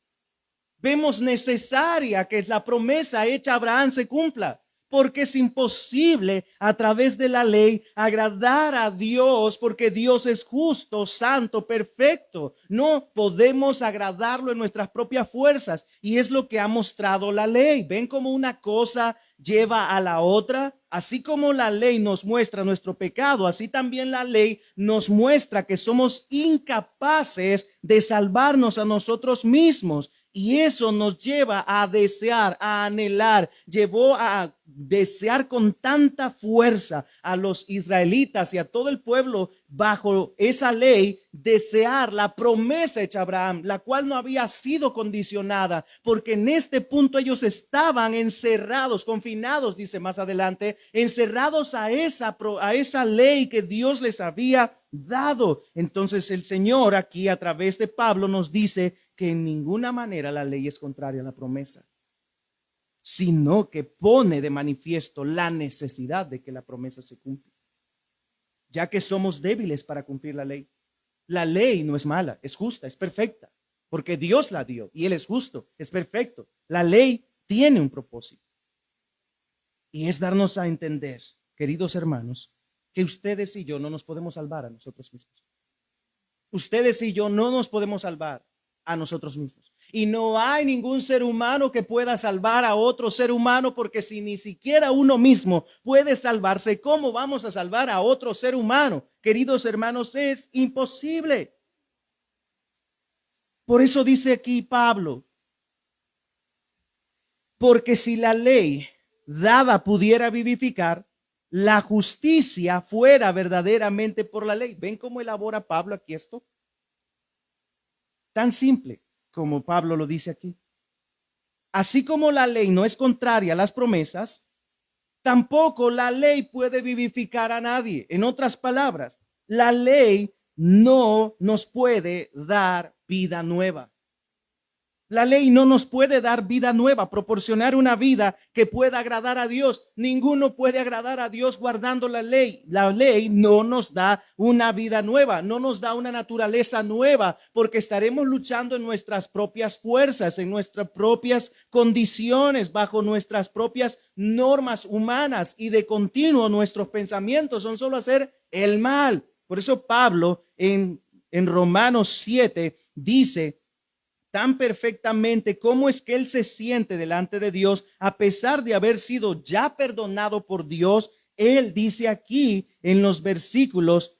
Vemos necesaria que la promesa hecha a Abraham se cumpla, porque es imposible a través de la ley agradar a Dios, porque Dios es justo, santo, perfecto. No podemos agradarlo en nuestras propias fuerzas, y es lo que ha mostrado la ley. ¿Ven cómo una cosa lleva a la otra? Así como la ley nos muestra nuestro pecado, así también la ley nos muestra que somos incapaces de salvarnos a nosotros mismos. Y eso nos lleva a desear, a anhelar, llevó a desear con tanta fuerza a los israelitas y a todo el pueblo bajo esa ley, desear la promesa hecha a Abraham, la cual no había sido condicionada, porque en este punto ellos estaban encerrados, confinados, dice más adelante, encerrados a esa ley que Dios les había dado. Entonces el Señor aquí a través de Pablo nos dice que en ninguna manera la ley es contraria a la promesa, sino que pone de manifiesto la necesidad de que la promesa se cumpla, ya que somos débiles para cumplir la ley. La ley no es mala, es justa, es perfecta, porque Dios la dio y Él es justo, es perfecto. La ley tiene un propósito y es darnos a entender, queridos hermanos, que ustedes y yo no nos podemos salvar a nosotros mismos. Ustedes y yo no nos podemos salvar a nosotros mismos. Y no hay ningún ser humano que pueda salvar a otro ser humano, porque si ni siquiera uno mismo puede salvarse, ¿cómo vamos a salvar a otro ser humano? Queridos hermanos, es imposible. Por eso dice aquí Pablo, porque si la ley dada pudiera vivificar, la justicia fuera verdaderamente por la ley. ¿Ven cómo elabora Pablo aquí esto? Tan simple como Pablo lo dice aquí. Así como la ley no es contraria a las promesas, tampoco la ley puede vivificar a nadie. En otras palabras, la ley no nos puede dar vida nueva. La ley no nos puede dar vida nueva, proporcionar una vida que pueda agradar a Dios. Ninguno puede agradar a Dios guardando la ley. La ley no nos da una vida nueva, no nos da una naturaleza nueva, porque estaremos luchando en nuestras propias fuerzas, en nuestras propias condiciones, bajo nuestras propias normas humanas, y de continuo nuestros pensamientos son solo hacer el mal. Por eso Pablo en Romanos 7 dice tan perfectamente cómo es que él se siente delante de Dios a pesar de haber sido ya perdonado por Dios. Él dice aquí en los versículos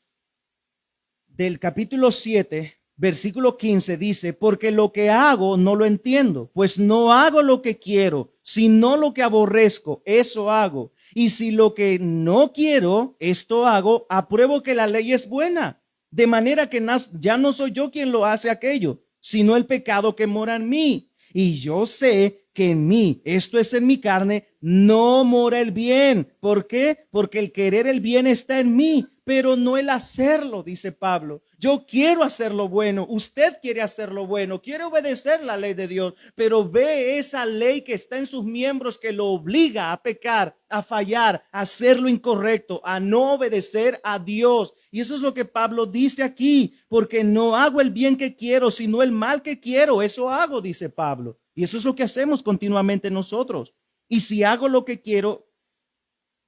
del capítulo 7, versículo 15, dice, porque lo que hago no lo entiendo, pues no hago lo que quiero, sino lo que aborrezco, eso hago. Y si lo que no quiero, esto hago, apruebo que la ley es buena, de manera que ya no soy yo quien lo hace aquello, sino el pecado que mora en mí. Y yo sé que en mí, esto es en mi carne, no mora el bien. ¿Por qué? Porque el querer el bien está en mí, pero no el hacerlo, dice Pablo. Yo quiero hacer lo bueno, usted quiere hacer lo bueno, quiere obedecer la ley de Dios, pero ve esa ley que está en sus miembros que lo obliga a pecar, a fallar, a hacer lo incorrecto, a no obedecer a Dios. Y eso es lo que Pablo dice aquí, porque no hago el bien que quiero, sino el mal que quiero, eso hago, dice Pablo. Y eso es lo que hacemos continuamente nosotros. Y si hago lo que quiero,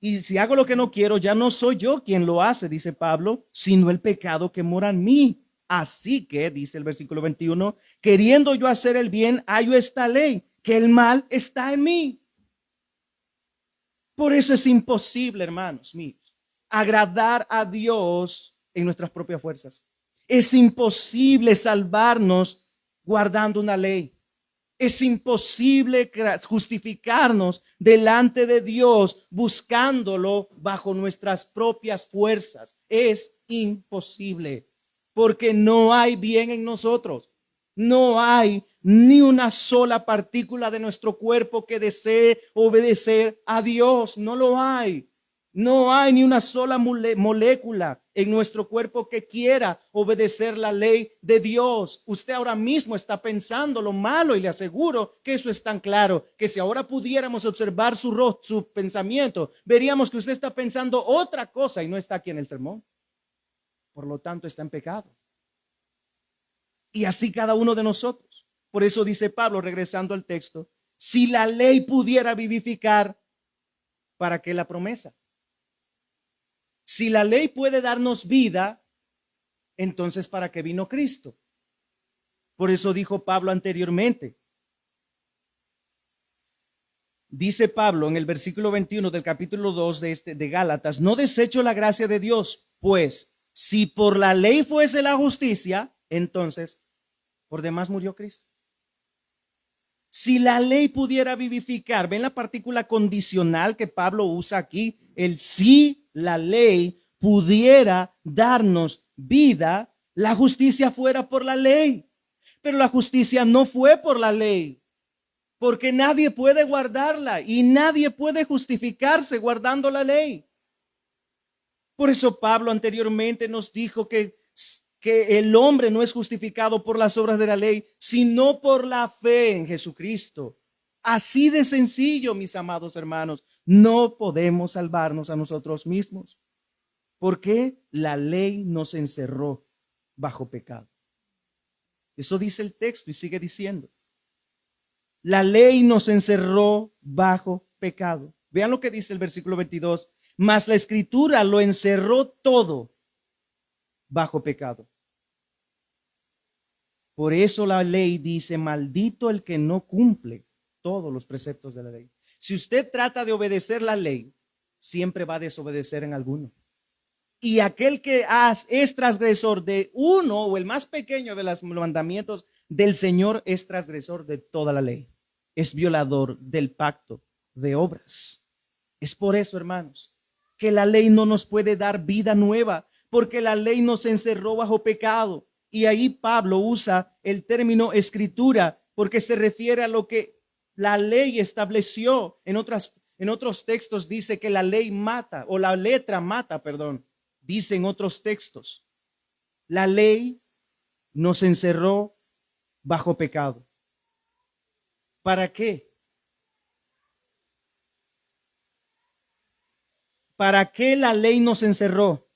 y si hago lo que no quiero, ya no soy yo quien lo hace, dice Pablo, sino el pecado que mora en mí. Así que, dice el versículo 21, queriendo yo hacer el bien, hallo esta ley, que el mal está en mí. Por eso es imposible, hermanos míos, agradar a Dios en nuestras propias fuerzas. Es imposible salvarnos guardando una ley. Es imposible justificarnos delante de Dios buscándolo bajo nuestras propias fuerzas. Es imposible, porque no hay bien en nosotros. No hay ni una sola partícula de nuestro cuerpo que desee obedecer a Dios. No lo hay. No hay ni una sola molécula en nuestro cuerpo que quiera obedecer la ley de Dios. Usted ahora mismo está pensando lo malo y le aseguro que eso es tan claro que si ahora pudiéramos observar su rostro, su pensamiento, veríamos que usted está pensando otra cosa y no está aquí en el sermón. Por lo tanto, está en pecado. Y así cada uno de nosotros. Por eso dice Pablo, regresando al texto, si la ley pudiera vivificar, ¿para qué la promesa? Si la ley puede darnos vida, entonces ¿para qué vino Cristo? Por eso dijo Pablo anteriormente. Dice Pablo en el versículo 21 del capítulo 2 de Gálatas, no desecho la gracia de Dios, pues si por la ley fuese la justicia, entonces por demás murió Cristo. Si la ley pudiera vivificar, ven la partícula condicional que Pablo usa aquí, el si la ley pudiera darnos vida, la justicia fuera por la ley. Pero la justicia no fue por la ley, porque nadie puede guardarla y nadie puede justificarse guardando la ley. Por eso Pablo anteriormente nos dijo que el hombre no es justificado por las obras de la ley, sino por la fe en Jesucristo. Así de sencillo, mis amados hermanos, no podemos salvarnos a nosotros mismos, porque la ley nos encerró bajo pecado. Eso dice el texto y sigue diciendo. La ley nos encerró bajo pecado. Vean lo que dice el versículo 22. Mas la escritura lo encerró todo bajo pecado. Por eso la ley dice, maldito el que no cumple todos los preceptos de la ley. Si usted trata de obedecer la ley, siempre va a desobedecer en alguno. Y aquel que es transgresor de uno o el más pequeño de los mandamientos del Señor es transgresor de toda la ley. Es violador del pacto de obras. Es por eso, hermanos, que la ley no nos puede dar vida nueva, porque la ley nos encerró bajo pecado. Y ahí Pablo usa el término escritura porque se refiere a lo que la ley estableció. En otros textos dice que la ley mata, o la letra mata, perdón. Dice en otros textos, la ley nos encerró bajo pecado. ¿Para qué? ¿Para qué la ley nos encerró?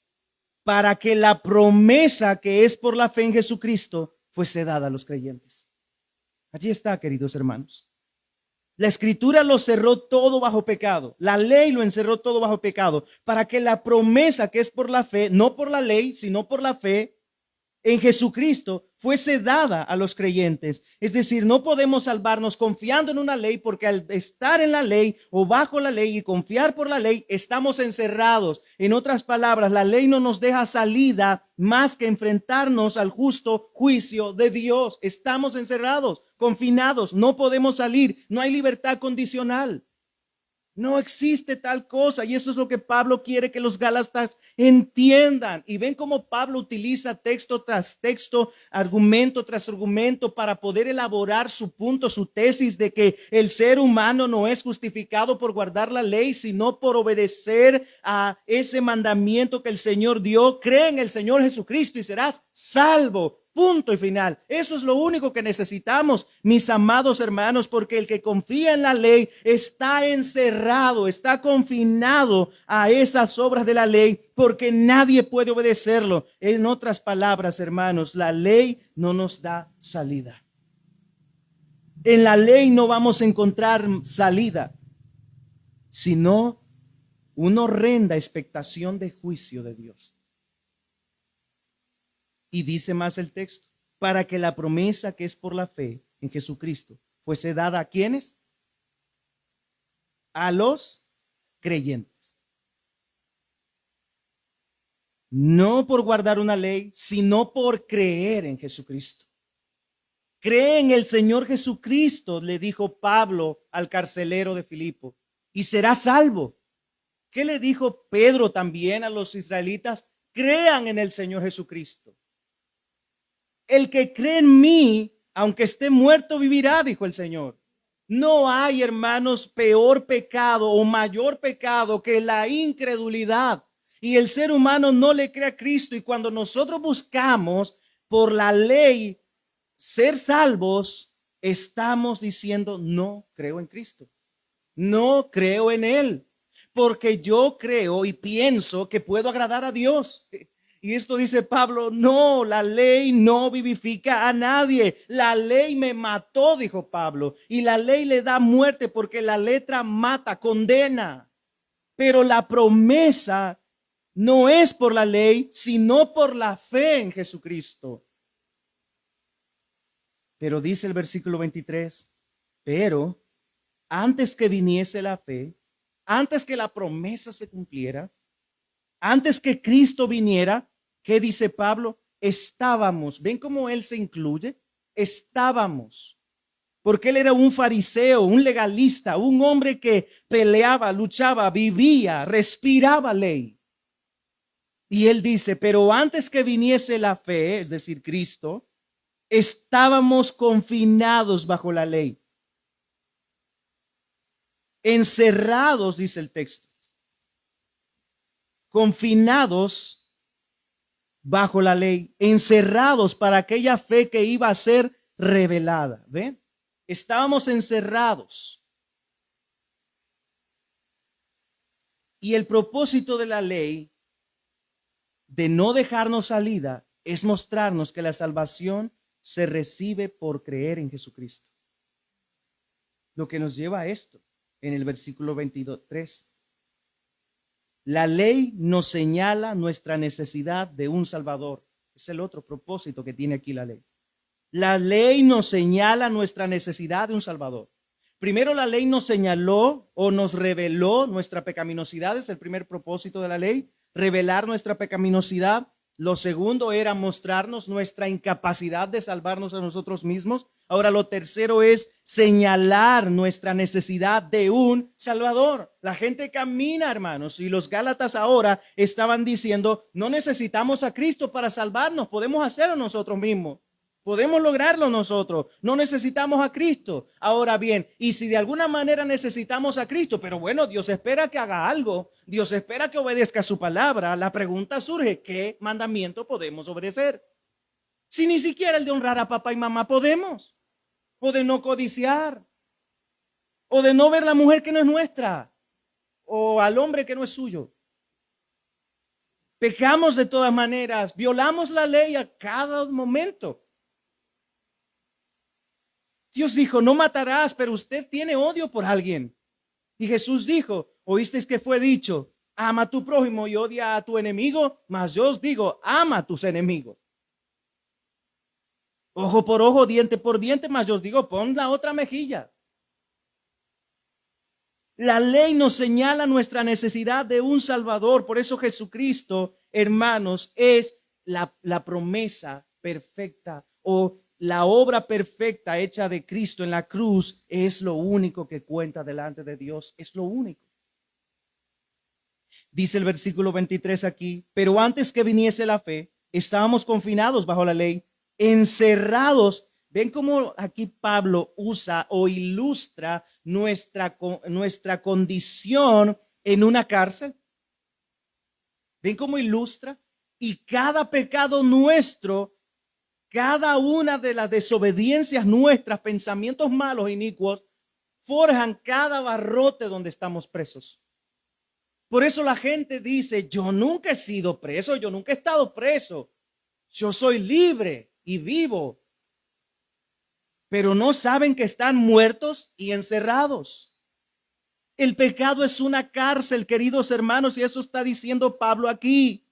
Para que la promesa que es por la fe en Jesucristo fuese dada a los creyentes. Allí está, queridos hermanos. La escritura lo cerró todo bajo pecado. La ley lo encerró todo bajo pecado. Para que la promesa que es por la fe, no por la ley, sino por la fe en Jesucristo, fuese dada a los creyentes. Es decir, no podemos salvarnos confiando en una ley, porque al estar en la ley o bajo la ley y confiar por la ley, estamos encerrados. En otras palabras, la ley no nos deja salida más que enfrentarnos al justo juicio de Dios. Estamos encerrados, confinados, no podemos salir, no hay libertad condicional. No existe tal cosa, y eso es lo que Pablo quiere que los gálatas entiendan. Y ven cómo Pablo utiliza texto tras texto, argumento tras argumento para poder elaborar su punto, su tesis de que el ser humano no es justificado por guardar la ley, sino por obedecer a ese mandamiento que el Señor dio. Cree en el Señor Jesucristo y serás salvo. Punto y final. Eso es lo único que necesitamos, mis amados hermanos, porque el que confía en la ley está encerrado, está confinado a esas obras de la ley, porque nadie puede obedecerlo. En otras palabras, hermanos, la ley no nos da salida. En la ley no vamos a encontrar salida, sino una horrenda expectación de juicio de Dios. Y dice más el texto, para que la promesa que es por la fe en Jesucristo fuese dada a ¿quiénes? A los creyentes. No por guardar una ley, sino por creer en Jesucristo. Cree en el Señor Jesucristo, le dijo Pablo al carcelero de Filipo, y serás salvo. ¿Qué le dijo Pedro también a los israelitas? Crean en el Señor Jesucristo. El que cree en mí, Aunque esté muerto, vivirá, dijo el Señor. No hay, hermanos, peor pecado o mayor pecado que la incredulidad. Y el ser humano no le cree a Cristo. Y cuando nosotros buscamos por la ley ser salvos, estamos diciendo, no creo en Cristo. No creo en Él. Porque yo creo y pienso que puedo agradar a Dios. Y esto dice Pablo, no, la ley no vivifica a nadie. La ley me mató, dijo Pablo. Y la ley le da muerte porque la letra mata, condena. Pero la promesa no es por la ley, sino por la fe en Jesucristo. Pero dice el versículo 23, pero antes que viniese la fe, antes que la promesa se cumpliera, antes que Cristo viniera, ¿qué dice Pablo? Estábamos. ¿Ven cómo él se incluye? Estábamos. Porque él era un fariseo, un legalista, un hombre que peleaba, luchaba, vivía, respiraba ley. Y él dice, pero antes que viniese la fe, es decir, Cristo, estábamos confinados bajo la ley. Encerrados, dice el texto. Confinados bajo la ley, encerrados para aquella fe que iba a ser revelada. ¿Ven? Estábamos encerrados. Y el propósito de la ley de no dejarnos salida es mostrarnos que la salvación se recibe por creer en Jesucristo. Lo que nos lleva a esto en el versículo 23. La ley nos señala nuestra necesidad de un Salvador. Es el otro propósito que tiene aquí la ley. La ley nos señala nuestra necesidad de un Salvador. Primero, la ley nos señaló o nos reveló nuestra pecaminosidad. Es el primer propósito de la ley, revelar nuestra pecaminosidad. Lo segundo era mostrarnos nuestra incapacidad de salvarnos a nosotros mismos. Ahora lo tercero es señalar nuestra necesidad de un Salvador. La gente camina, hermanos, y los Gálatas ahora estaban diciendo, no necesitamos a Cristo para salvarnos, podemos hacerlo nosotros mismos. Podemos lograrlo nosotros, no necesitamos a Cristo. Ahora bien, y si de alguna manera necesitamos a Cristo, pero bueno, Dios espera que haga algo, Dios espera que obedezca su palabra, la pregunta surge, ¿qué mandamiento podemos obedecer? Si ni siquiera el de honrar a papá y mamá podemos, o de no codiciar, o de no ver la mujer que no es nuestra, o al hombre que no es suyo. Pecamos de todas maneras, violamos la ley a cada momento. Dios dijo, no matarás, pero usted tiene odio por alguien. Y Jesús dijo, oísteis que fue dicho, ama a tu prójimo y odia a tu enemigo, mas yo os digo, ama a tus enemigos. Ojo por ojo, diente por diente, mas yo os digo, pon la otra mejilla. La ley nos señala nuestra necesidad de un Salvador. Por eso Jesucristo, hermanos, es la promesa perfecta o la obra perfecta hecha de Cristo en la cruz es lo único que cuenta delante de Dios. Es lo único. Dice el versículo 23 aquí, pero antes que viniese la fe, estábamos confinados bajo la ley, encerrados. Ven cómo aquí Pablo usa o ilustra nuestra condición en una cárcel. Ven cómo ilustra. Y cada pecado nuestro, cada una de las desobediencias nuestras, pensamientos malos, inicuos, forjan cada barrote donde estamos presos. Por eso la gente dice, yo nunca he sido preso, yo nunca he estado preso. Yo soy libre y vivo. Pero no saben que están muertos y encerrados. El pecado es una cárcel, queridos hermanos, y eso está diciendo Pablo aquí.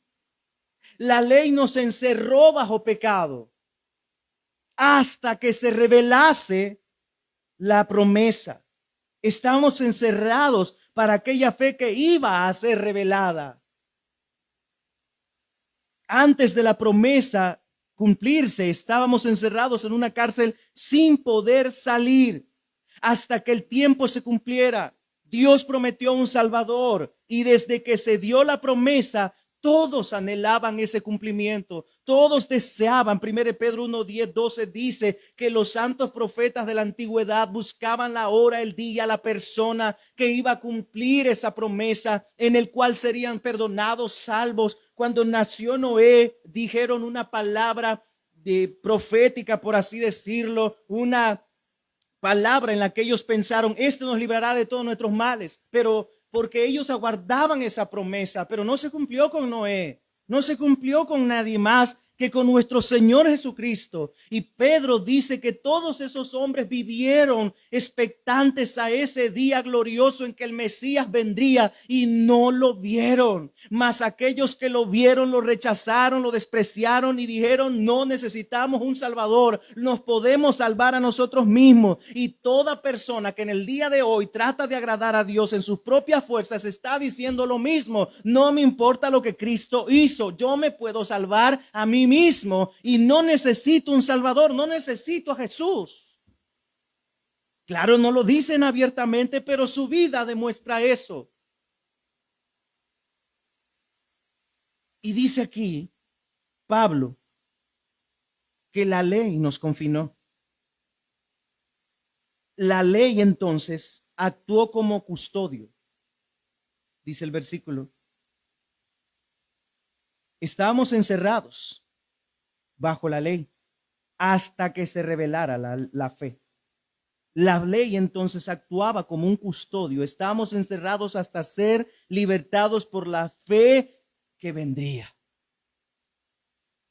La ley nos encerró bajo pecado hasta que se revelase la promesa. Estábamos encerrados para aquella fe que iba a ser revelada. Antes de la promesa cumplirse, estábamos encerrados en una cárcel sin poder salir hasta que el tiempo se cumpliera. Dios prometió un Salvador y desde que se dio la promesa, Todos anhelaban ese cumplimiento. Todos deseaban. 1 Pedro 1, 10, 12 dice que los santos profetas de la antigüedad buscaban la hora, el día, la persona que iba a cumplir esa promesa, en el cual serían perdonados, salvos. Cuando nació Noé, dijeron una palabra profética, por así decirlo, una palabra en la que ellos pensaron, este nos librará de todos nuestros males, pero porque ellos aguardaban esa promesa, pero no se cumplió con Noé, no se cumplió con nadie más que con nuestro Señor Jesucristo. Y Pedro dice que todos esos hombres vivieron expectantes a ese día glorioso en que el Mesías vendría y no lo vieron. Mas aquellos que lo vieron lo rechazaron, lo despreciaron y dijeron, no necesitamos un Salvador, nos podemos salvar a nosotros mismos. Y toda persona que en el día de hoy trata de agradar a Dios en sus propias fuerzas está diciendo lo mismo. No me importa lo que Cristo hizo, yo me puedo salvar a mí mismo y no necesito un Salvador, no necesito a Jesús. Claro, no lo dicen abiertamente, pero su vida demuestra eso. Y dice aquí Pablo que la ley nos confinó. La ley entonces actuó como custodio. Dice el versículo. Estábamos encerrados bajo la ley hasta que se revelara la fe. La ley entonces actuaba como un custodio. Estábamos encerrados hasta ser libertados por la fe que vendría,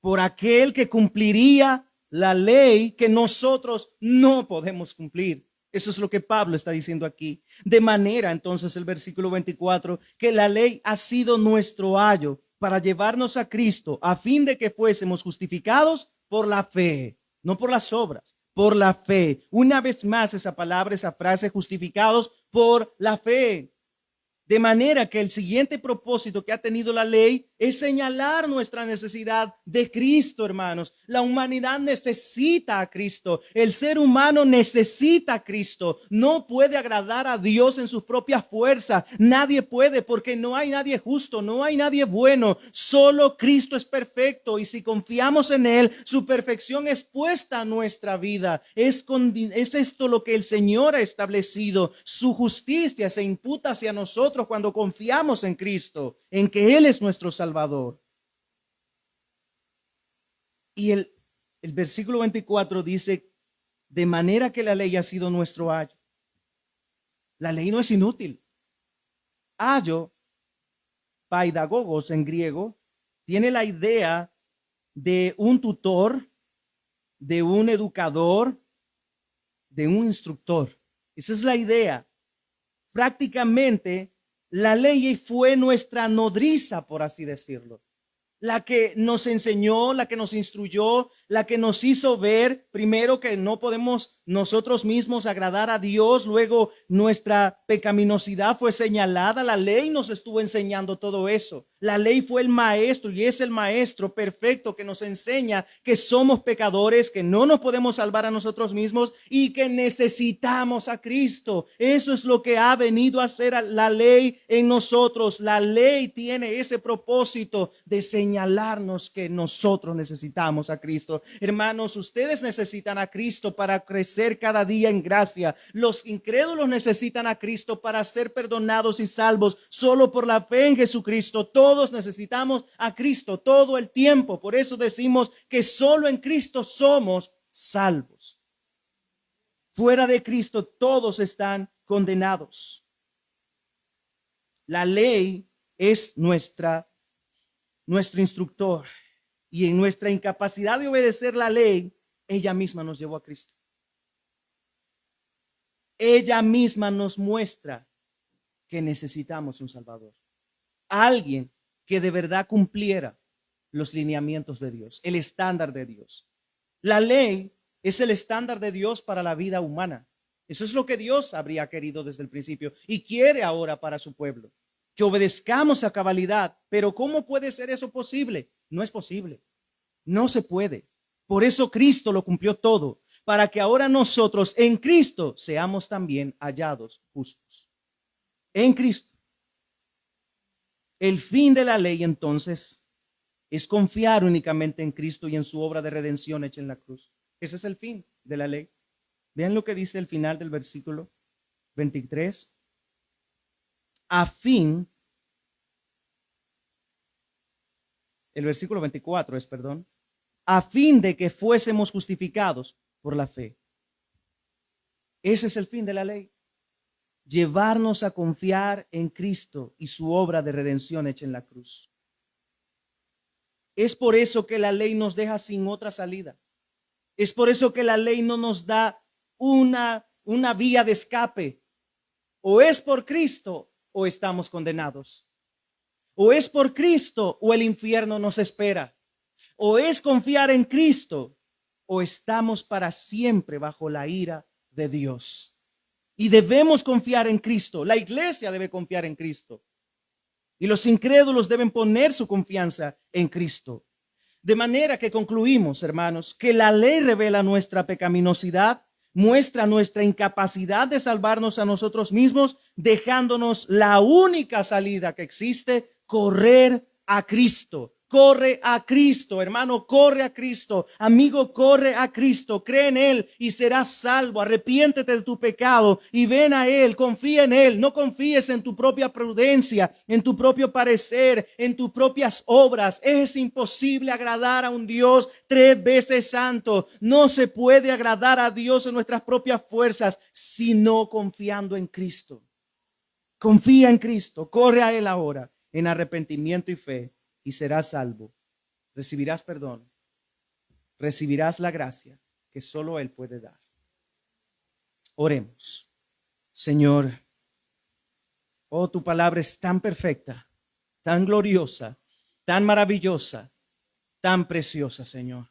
por aquel que cumpliría la ley que nosotros no podemos cumplir. Eso es lo que Pablo está diciendo aquí. De manera, entonces, el versículo 24, que la ley ha sido nuestro ayo para llevarnos a Cristo, a fin de que fuésemos justificados por la fe, no por las obras, por la fe. Una vez más, esa palabra, esa frase, justificados por la fe. De manera que el siguiente propósito que ha tenido la ley es señalar nuestra necesidad de Cristo, hermanos. La humanidad necesita a Cristo. El ser humano necesita a Cristo. No puede agradar a Dios en sus propias fuerzas. Nadie puede, porque no hay nadie justo, no hay nadie bueno. Solo Cristo es perfecto, y si confiamos en Él, su perfección es puesta a nuestra vida. Es esto lo que el Señor ha establecido. Su justicia se imputa hacia nosotros cuando confiamos en Cristo, en que Él es nuestro Salvador. Y el versículo 24 dice, de manera que la ley ha sido nuestro ayo. La ley no es inútil. Ayo, paidagogos en griego, tiene la idea de un tutor, de un educador, de un instructor. Esa es la idea. Prácticamente, la ley fue nuestra nodriza, por así decirlo. La que nos enseñó, la que nos instruyó, la que nos hizo ver primero que no podemos nosotros mismos agradar a Dios. Luego nuestra pecaminosidad fue señalada. La ley nos estuvo enseñando todo eso. La ley fue el maestro y es el maestro perfecto que nos enseña que somos pecadores, que no nos podemos salvar a nosotros mismos y que necesitamos a Cristo. Eso es lo que ha venido a hacer la ley en nosotros. La ley tiene ese propósito de señalarnos que nosotros necesitamos a Cristo. Hermanos, ustedes necesitan a Cristo para crecer cada día en gracia. Los incrédulos necesitan a Cristo para ser perdonados y salvos solo por la fe en Jesucristo. Todos necesitamos a Cristo todo el tiempo. Por eso decimos que solo en Cristo somos salvos. Fuera de Cristo todos están condenados. La ley es nuestro instructor, y en nuestra incapacidad de obedecer la ley, ella misma nos llevó a Cristo. Ella misma nos muestra que necesitamos un Salvador. Alguien que de verdad cumpliera los lineamientos de Dios, el estándar de Dios. La ley es el estándar de Dios para la vida humana. Eso es lo que Dios habría querido desde el principio y quiere ahora para su pueblo. Que obedezcamos a cabalidad. Pero ¿cómo puede ser eso posible? No es posible. No se puede. Por eso Cristo lo cumplió todo, para que ahora nosotros en Cristo seamos también hallados justos. En Cristo. El fin de la ley entonces es confiar únicamente en Cristo y en su obra de redención hecha en la cruz. Ese es el fin de la ley. Vean lo que dice el final del versículo 23. A fin, el versículo 24 es, perdón, a fin de que fuésemos justificados por la fe. Ese es el fin de la ley. Llevarnos a confiar en Cristo y su obra de redención hecha en la cruz. Es por eso que la ley nos deja sin otra salida. Es por eso que la ley no nos da una vía de escape. O es por Cristo o estamos condenados. O es por Cristo o el infierno nos espera. O es confiar en Cristo o estamos para siempre bajo la ira de Dios. Y debemos confiar en Cristo. La iglesia debe confiar en Cristo. Y los incrédulos deben poner su confianza en Cristo. De manera que concluimos, hermanos, que la ley revela nuestra pecaminosidad, muestra nuestra incapacidad de salvarnos a nosotros mismos, dejándonos la única salida que existe: correr a Cristo. Corre a Cristo, hermano, corre a Cristo. Amigo, corre a Cristo. Cree en Él y serás salvo. Arrepiéntete de tu pecado y ven a Él. Confía en Él. No confíes en tu propia prudencia, en tu propio parecer, en tus propias obras. Es imposible agradar a un Dios 3 veces santo. No se puede agradar a Dios en nuestras propias fuerzas, sino confiando en Cristo. Confía en Cristo. Corre a Él ahora en arrepentimiento y fe. Y serás salvo, recibirás perdón, recibirás la gracia que solo Él puede dar. Oremos. Señor, oh, tu palabra es tan perfecta, tan gloriosa, tan maravillosa, tan preciosa, Señor.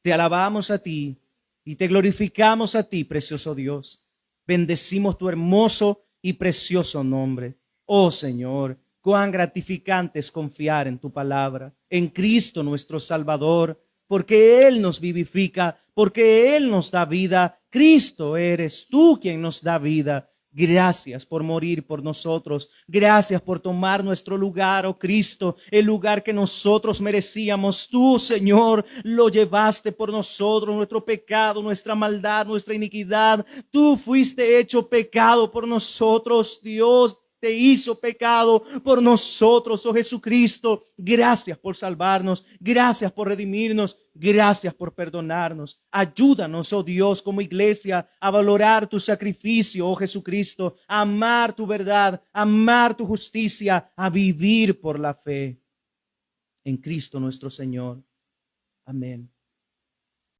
Te alabamos a ti y te glorificamos a ti, precioso Dios. Bendecimos tu hermoso y precioso nombre. Oh Señor, cuán gratificante es confiar en tu palabra, en Cristo nuestro Salvador, porque Él nos vivifica, porque Él nos da vida. Cristo, eres tú quien nos da vida. Gracias por morir por nosotros. Gracias por tomar nuestro lugar, oh Cristo, el lugar que nosotros merecíamos. Tú, Señor, lo llevaste por nosotros, nuestro pecado, nuestra maldad, nuestra iniquidad. Tú fuiste hecho pecado por nosotros, Dios. Te hizo pecado por nosotros, oh Jesucristo. Gracias por salvarnos, gracias por redimirnos, gracias por perdonarnos. Ayúdanos, oh Dios, como iglesia, a valorar tu sacrificio, oh Jesucristo, a amar tu verdad, a amar tu justicia, a vivir por la fe en Cristo nuestro Señor. Amén.